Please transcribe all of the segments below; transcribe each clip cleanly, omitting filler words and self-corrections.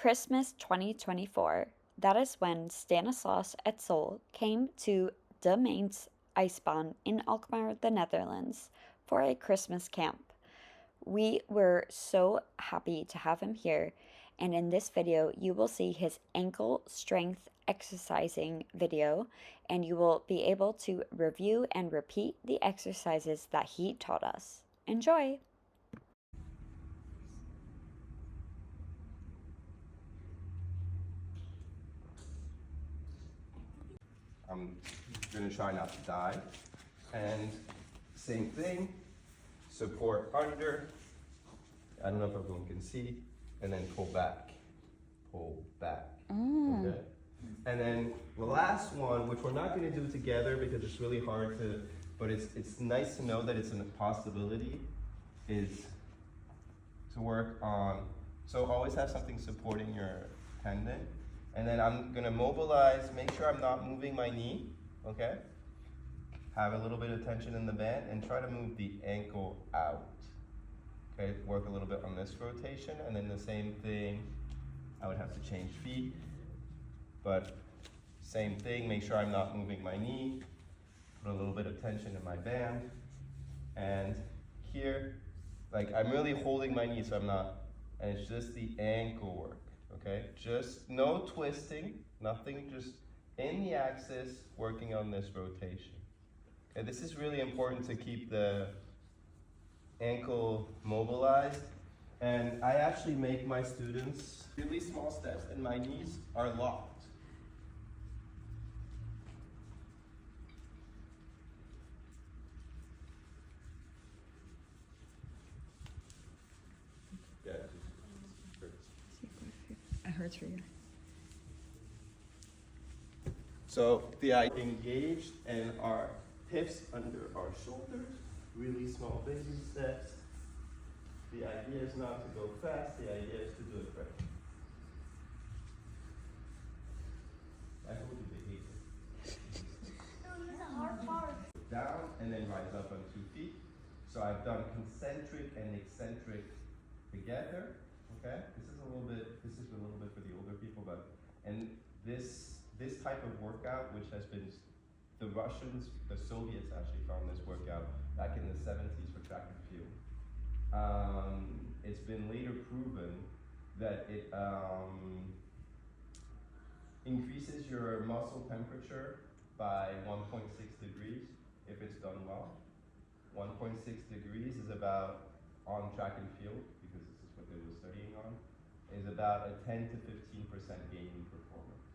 Christmas 2024, that is when Stanislas Etzol came to De Mainz Ijsbaan in Alkmaar, the Netherlands, for a Christmas camp. We were so happy to have him here, and in this video you will see his ankle strength exercising video, and you will be able to review and repeat the exercises that he taught us. Enjoy! I'm gonna try not to die. And same thing, support under. I don't know if everyone can see. And then pull back. Okay. And then the last one, which we're not gonna do together because it's really hard to, but it's nice to know that it's a possibility, is to work on, so always have something supporting your tendon. And then I'm gonna mobilize, make sure I'm not moving my knee, okay? Have a little bit of tension in the band and try to move the ankle out. Okay, work a little bit on this rotation, and then the same thing, I would have to change feet, but same thing, make sure I'm not moving my knee, put a little bit of tension in my band, and here, like I'm really holding my knee so I'm not, and it's just the ankle work. Okay, just no twisting, nothing, just in the axis, working on this rotation. Okay, this is really important to keep the ankle mobilized. And I actually make my students really small steps and my knees are locked. Yeah. It hurts for you. So the idea engaged and our hips under our shoulders, really small baby steps. The idea is not to go fast, the idea is to do it right. I hope you behave it. It's a hard part. Down and then rise up on 2 feet. So I've done concentric and eccentric together. Okay, this is a little bit for the older people, but and this type of workout, which has been the Russians, the Soviets actually found this workout back in the 70s for track and field. It's been later proven that it increases your muscle temperature by 1.6 degrees if it's done well. 1.6 degrees is about, on track and field, because this is what they were studying on, is about a 10 to 15% gain in performance.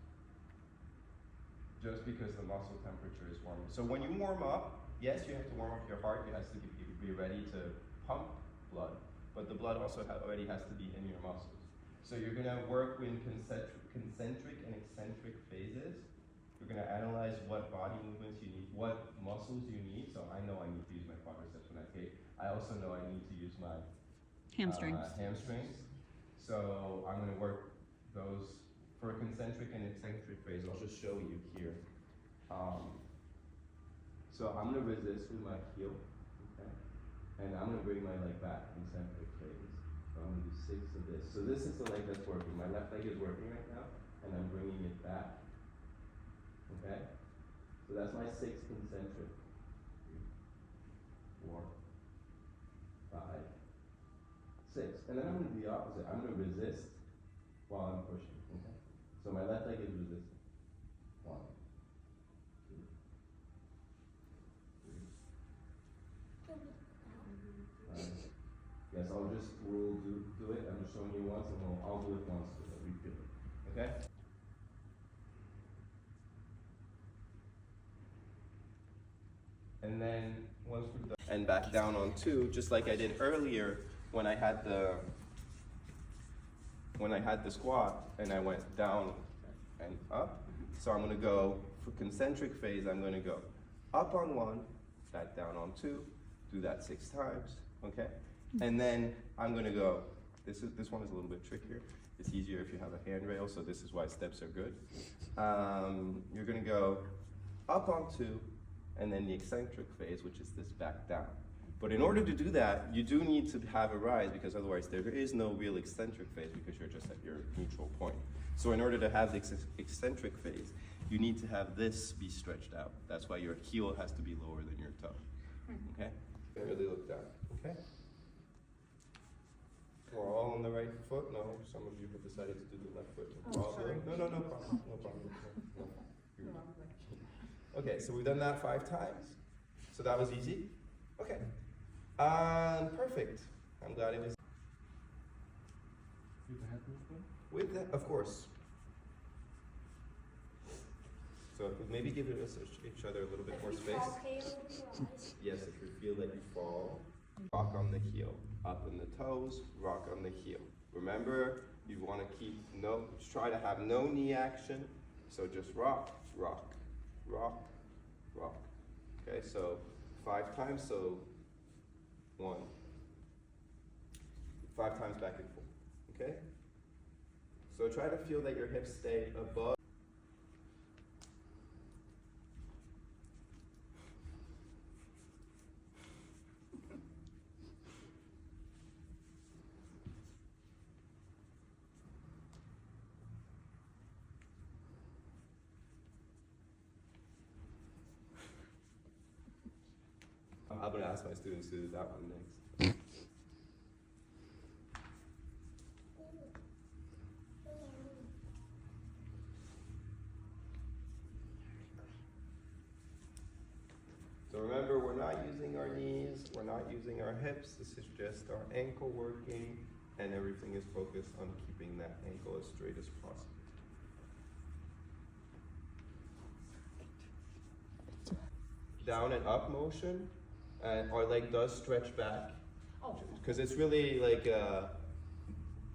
Just because the muscle temperature is warmer. So when you warm up, yes, you have to warm up your heart, it has to be ready to pump blood, but the blood also already has to be in your muscles. So you're gonna work with concentric and eccentric phases. You're gonna analyze what body movements you need, what muscles you need. So I know I need to use my quadriceps when I skate. I also know I need to use my hamstrings. So I'm gonna work those for a concentric and eccentric phase. I'll just show you here. So I'm gonna resist with my heel, okay? And I'm gonna bring my leg back, concentric phase. So I'm gonna do 6 of this. So this is the leg that's working. My left leg is working right now, and I'm bringing it back. Okay? So that's my 6 concentric. 3, 4, 5, 6. And then I'm gonna do the opposite. I'm gonna resist while I'm pushing. Okay? So my left leg is resisting. 1, 2, 3, 5. Yes, I'll just do it. I'm just showing you once, and I'll do it once so that we feel it. Okay? And then once we're done, and back down on 2, just like I did earlier when I had the squat and I went down and up. So I'm gonna go for concentric phase. I'm gonna go up on 1, back down on 2, do that 6 times. Okay, and then I'm gonna go. This one is a little bit trickier. It's easier if you have a handrail, so this is why steps are good. You're gonna go up on 2. And then the eccentric phase, which is this back down. But in order to do that, you do need to have a rise because otherwise there is no real eccentric phase because you're just at your neutral point. So in order to have the eccentric phase, you need to have this be stretched out. That's why your heel has to be lower than your toe. Okay? Really look down. Okay? We're all on the right foot. No, some of you have decided to do the left foot. No problem. No problem. No. Okay, so we've done that 5 times. So that was easy. Okay. Perfect. I'm glad it is. With the head movement? With that, of course. So maybe give each other a little bit more space. Yes, if you feel that you fall, rock on the heel. Up in the toes, rock on the heel. Remember, you want to try to have no knee action. So just rock, rock, rock, rock. Okay, so 5 times, so 1. 5 times back and forth, okay? So try to feel that your hips stay above. I'm going to ask my students to do that one next. So remember, we're not using our knees, we're not using our hips, this is just our ankle working, and everything is focused on keeping that ankle as straight as possible. Down and up motion, and our leg does stretch back. Because it's really like,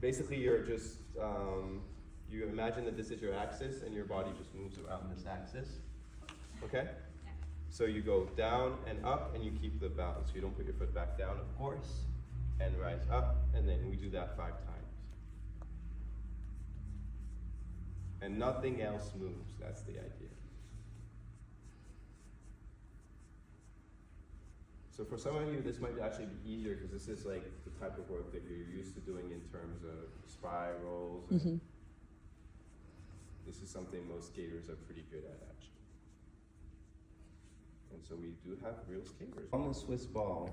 basically you're just, you imagine that this is your axis and your body just moves around this axis, okay? So you go down and up and you keep the balance. You don't put your foot back down, of course, and rise up, and then we do that 5 times. And nothing else moves, that's the idea. So for some of you, this might actually be easier because this is like the type of work that you're used to doing in terms of spirals. Mm-hmm. This is something most skaters are pretty good at, actually. And so we do have real skaters. On the Swiss ball,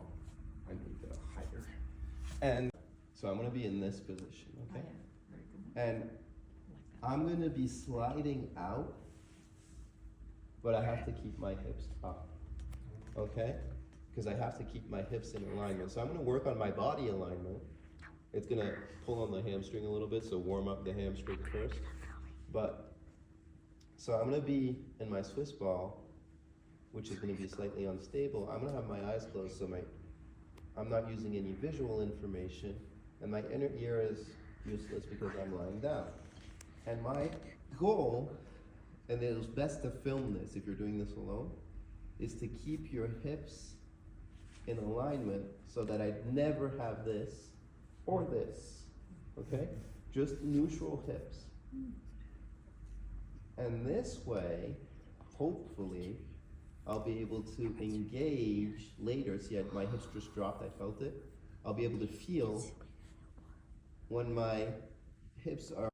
I need the higher. And so I'm gonna be in this position, okay? And I'm gonna be sliding out, but I have to keep my hips up, okay? Because I have to keep my hips in alignment. So I'm gonna work on my body alignment. It's gonna pull on the hamstring a little bit, so warm up the hamstring first. So I'm gonna be in my Swiss ball, which is gonna be slightly unstable. I'm gonna have my eyes closed, so I'm not using any visual information, and my inner ear is useless because I'm lying down. And my goal, and it is best to film this if you're doing this alone, is to keep your hips in alignment so that I never have this or this, okay? Just neutral hips. And this way, hopefully, I'll be able to engage later. See, my hips just dropped, I felt it. I'll be able to feel when my hips are